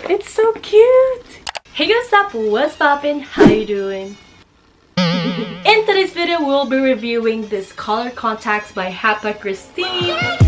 It's so cute! Hey guys, what's poppin'? How you doing? In today's video, we'll be reviewing this color contacts by Hapa Kristin.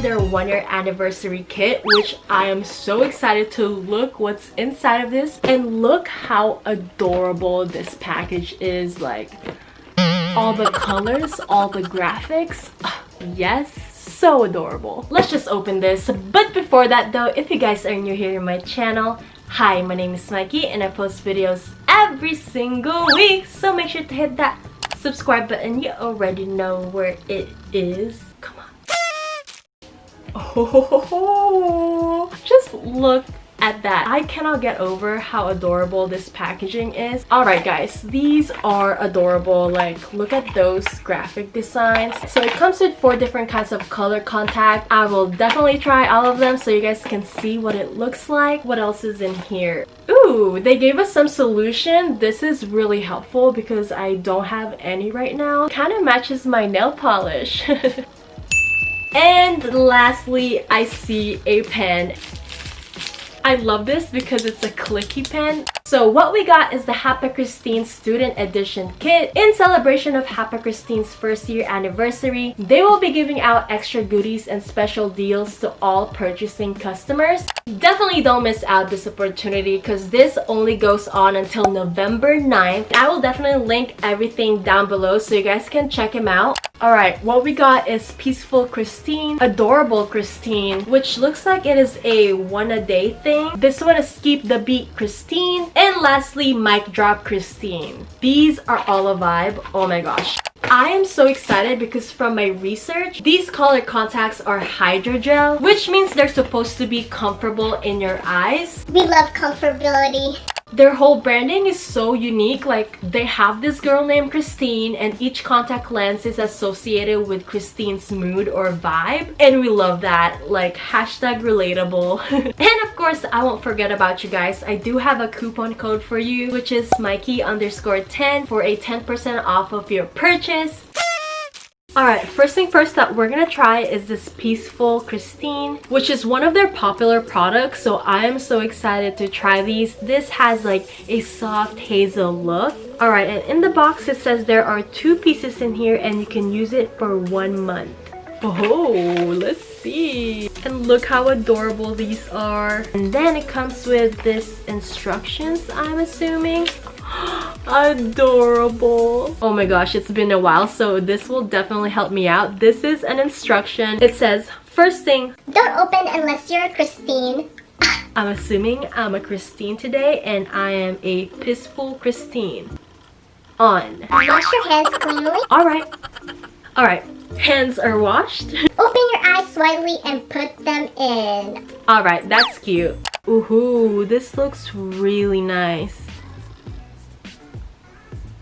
Their 1-year anniversary kit, which I am so excited to look what's inside of this. And look how adorable this package is. Like, all the colors, all the graphics, yes, so adorable. Let's just open this. But before that though, if you guys are new here in my channel, hi, my name is Mikey and I post videos every single week, so make sure to hit that subscribe button. You already know where it is. Come on. Oh, just look at that. I cannot get over how adorable this packaging is. Alright guys, these are adorable. Like, look at those graphic designs. So it comes with 4 different kinds of color contact. I will definitely try all of them so you guys can see what it looks like. What else is in here? Ooh, they gave us some solution. This is really helpful because I don't have any right now. Kind of matches my nail polish. And lastly, I see a pen. I love this because it's a clicky pen. So what we got is the Hapa Kristin Student Edition kit. In celebration of Hapa Kristin's 1st year anniversary, they will be giving out extra goodies and special deals to all purchasing customers. Definitely don't miss out this opportunity because this only goes on until November 9th. I will definitely link everything down below so you guys can check them out. Alright, what we got is Peaceful Kristin, Adorable Kristin, which looks like it is a 1-a-day thing. This one is Keep the Beat Kristin, and lastly, Mic Drop Kristin. These are all a vibe. Oh my gosh. I am so excited because from my research, these color contacts are hydrogel, which means they're supposed to be comfortable in your eyes. We love comfortability. Their whole branding is so unique. Like, they have this girl named Kristin and each contact lens is associated with Kristin's mood or vibe, and we love that. Like, hashtag relatable. And of course, I won't forget about you guys. I do have a coupon code for you, which is Mikey_10 for a 10% off of your purchase. Alright, first thing first that we're gonna try is this Peaceful Kristin, which is one of their popular products, so I am so excited to try these. This has like a soft hazel look. Alright, and in the box it says there are 2 pieces in here and you can use it for 1 month. Oh, let's see. And look how adorable these are. And then it comes with this instructions, I'm assuming. Adorable. Oh my gosh, it's been a while, so this will definitely help me out. This is an instruction. It says, first thing, don't open unless you're a Kristin. I'm assuming I'm a Kristin today and I am a Peaceful Kristin. On. Wash your hands cleanly. Alright, hands are washed. Open your eyes widely and put them in. Alright, that's cute. Ooh, this looks really nice.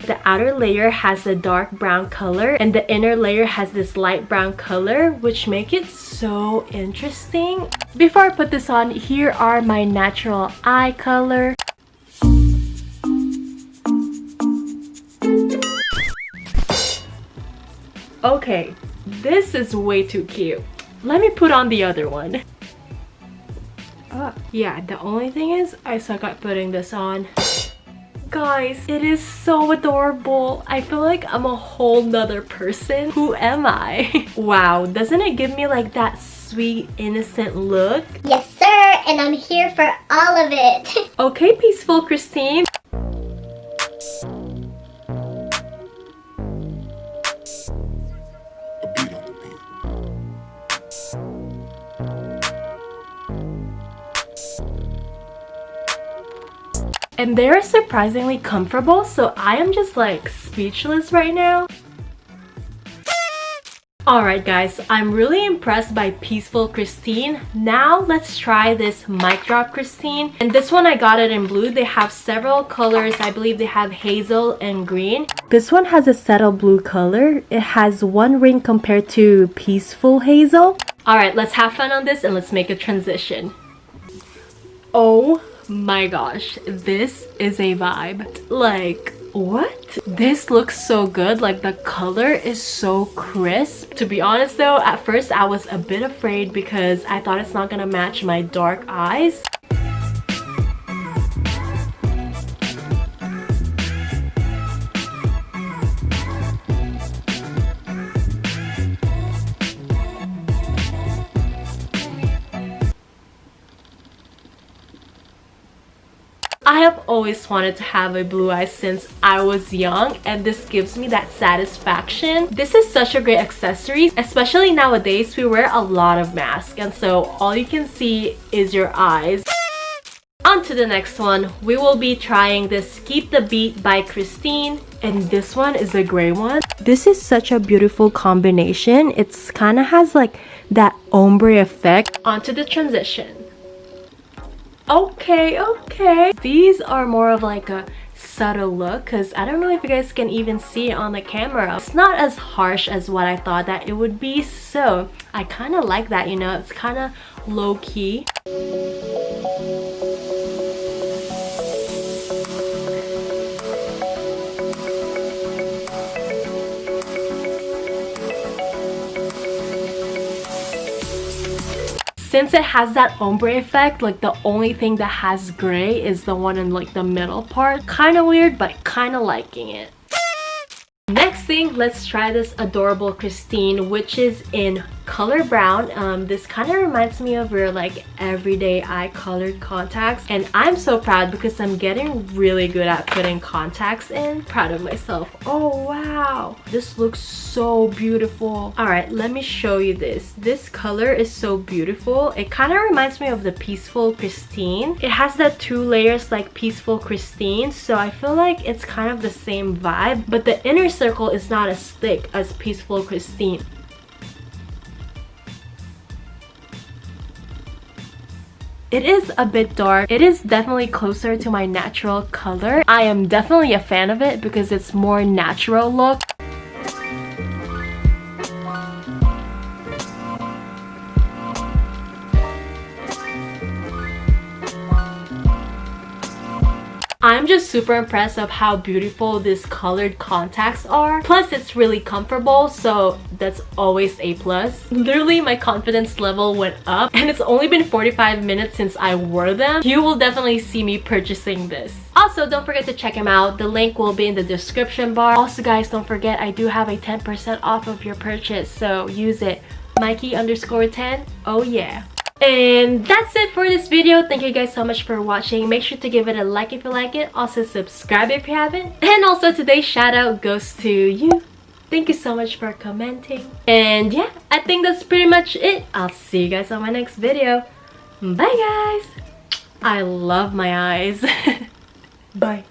The outer layer has a dark brown color and the inner layer has this light brown color, which make it so interesting. Before I put this on, here are my natural eye color. Okay, this is way too cute. Let me put on the other one. Yeah, the only thing is I suck at putting this on. Guys, it is so adorable. I feel like I'm a whole nother person. Who am I? Wow, doesn't it give me like that sweet, innocent look? Yes, sir, and I'm here for all of it. Okay, Peaceful Kristin. And they're surprisingly comfortable, so I am just like speechless right now. Alright guys, I'm really impressed by Peaceful Kristin. Now let's try this Mic Drop Kristin. And this one I got it in blue. They have several colors. I believe they have hazel and green. This one has a subtle blue color. It has 1 ring compared to Peaceful Hazel. Alright, let's have fun on this and let's make a transition. Oh my gosh, this is a vibe. Like, what? This looks so good. Like, the color is so crisp. To be honest though, at first I was a bit afraid because I thought it's not gonna match my dark eyes. I have always wanted to have a blue eye since I was young, and this gives me that satisfaction. This is such a great accessory, especially nowadays. We wear a lot of masks, and so all you can see is your eyes. On to the next one. We will be trying this Keep the Beat by Kristin, and this one is a gray one. This is such a beautiful combination. It's kind of has like that ombre effect. On to the transition. Okay. These are more of like a subtle look because I don't know if you guys can even see it on the camera. It's not as harsh as what I thought that it would be, so I kind of like that, you know. It's kind of low-key. Since it has that ombre effect, like the only thing that has gray is the one in like the middle part. Kind of weird, but kind of liking it. Next thing, let's try this adorable Kristin, which is in color brown. This kind of reminds me of your like everyday eye colored contacts, and I'm so proud because I'm getting really good at putting contacts in. Proud of myself. Oh wow, this looks so beautiful. All right, let me show you this. This color is so beautiful. It kind of reminds me of the Peaceful Kristin. It has that 2 layers like Peaceful Kristin, so I feel like it's kind of the same vibe, but the inner circle is not as thick as Peaceful Kristin. It is a bit dark. It is definitely closer to my natural color. I am definitely a fan of it because it's more natural look. I'm just super impressed of how beautiful these colored contacts are. Plus, it's really comfortable, so that's always a plus. Literally, my confidence level went up, and it's only been 45 minutes since I wore them. You will definitely see me purchasing this. Also, don't forget to check them out. The link will be in the description bar. Also, guys, don't forget I do have a 10% off of your purchase, so use it. Mikey_10. Oh yeah. And that's it for this video. Thank you guys so much for watching. Make sure to give it a like if you like it. Also subscribe if you haven't. And also today's shout out goes to you. Thank you so much for commenting. And yeah, I think that's pretty much it. I'll see you guys on my next video. Bye guys. I love my eyes. Bye.